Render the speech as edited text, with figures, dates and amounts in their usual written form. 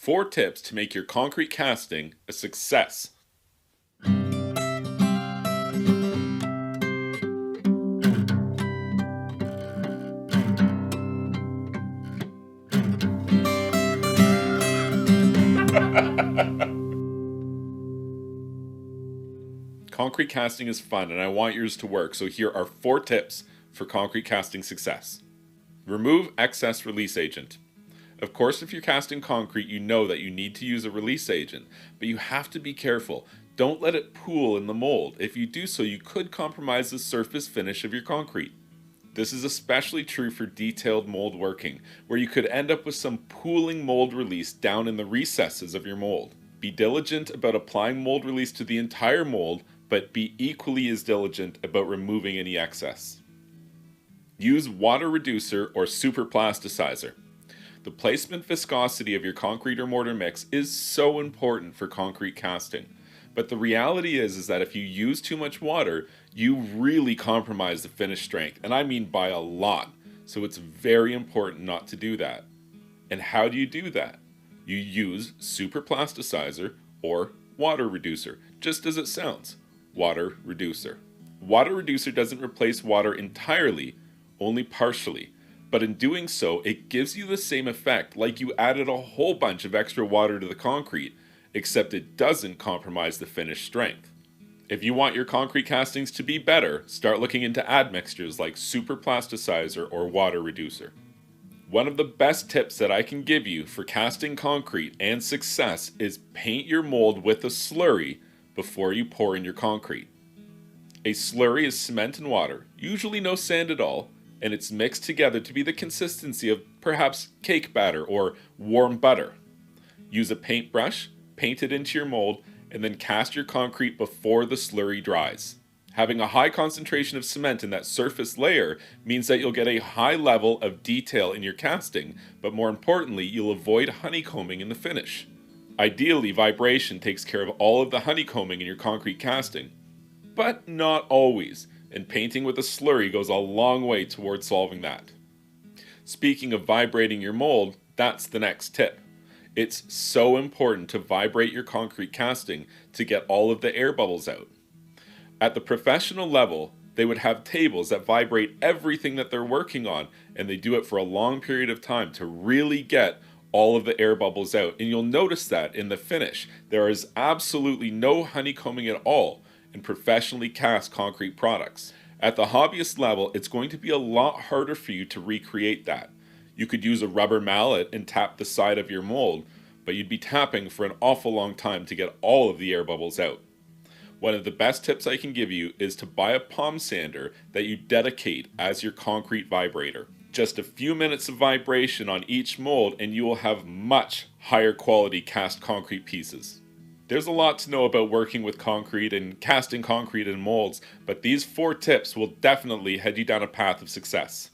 4 tips to make your concrete casting a success. Concrete casting is fun and I want yours to work, so here are 4 tips for concrete casting success. Remove excess release agent. Of course, if you're casting concrete, you know that you need to use a release agent, but you have to be careful. Don't let it pool in the mold. If you do so, you could compromise the surface finish of your concrete. This is especially true for detailed mold working, where you could end up with some pooling mold release down in the recesses of your mold. Be diligent about applying mold release to the entire mold, but be equally as diligent about removing any excess. Use water reducer or super plasticizer. The placement viscosity of your concrete or mortar mix is so important for concrete casting. But the reality is that if you use too much water, you really compromise the finish strength, and I mean by a lot. So it's very important not to do that. And how do you do that? You use super plasticizer or water reducer, just as it sounds, water reducer. Water reducer doesn't replace water entirely, only partially. But in doing so, it gives you the same effect like you added a whole bunch of extra water to the concrete, except it doesn't compromise the finish strength. If you want your concrete castings to be better, start looking into admixtures like super plasticizer or water reducer. One of the best tips that I can give you for casting concrete and success is paint your mold with a slurry before you pour in your concrete. A slurry is cement and water, usually no sand at all, and it's mixed together to be the consistency of perhaps cake batter or warm butter. Use a paintbrush, paint it into your mold, and then cast your concrete before the slurry dries. Having a high concentration of cement in that surface layer means that you'll get a high level of detail in your casting, but more importantly, you'll avoid honeycombing in the finish. Ideally, vibration takes care of all of the honeycombing in your concrete casting, but not always. And painting with a slurry goes a long way towards solving that. Speaking of vibrating your mold, that's the next tip. It's so important to vibrate your concrete casting to get all of the air bubbles out. At the professional level, they would have tables that vibrate everything that they're working on, and they do it for a long period of time to really get all of the air bubbles out. And you'll notice that in the finish, there is absolutely no honeycombing at all in professionally cast concrete products. At the hobbyist level, it's going to be a lot harder for you to recreate that. You could use a rubber mallet and tap the side of your mold, but you'd be tapping for an awful long time to get all of the air bubbles out. One of the best tips I can give you is to buy a palm sander that you dedicate as your concrete vibrator. Just a few minutes of vibration on each mold and you will have much higher quality cast concrete pieces. There's a lot to know about working with concrete and casting concrete in molds, but these 4 tips will definitely head you down a path of success.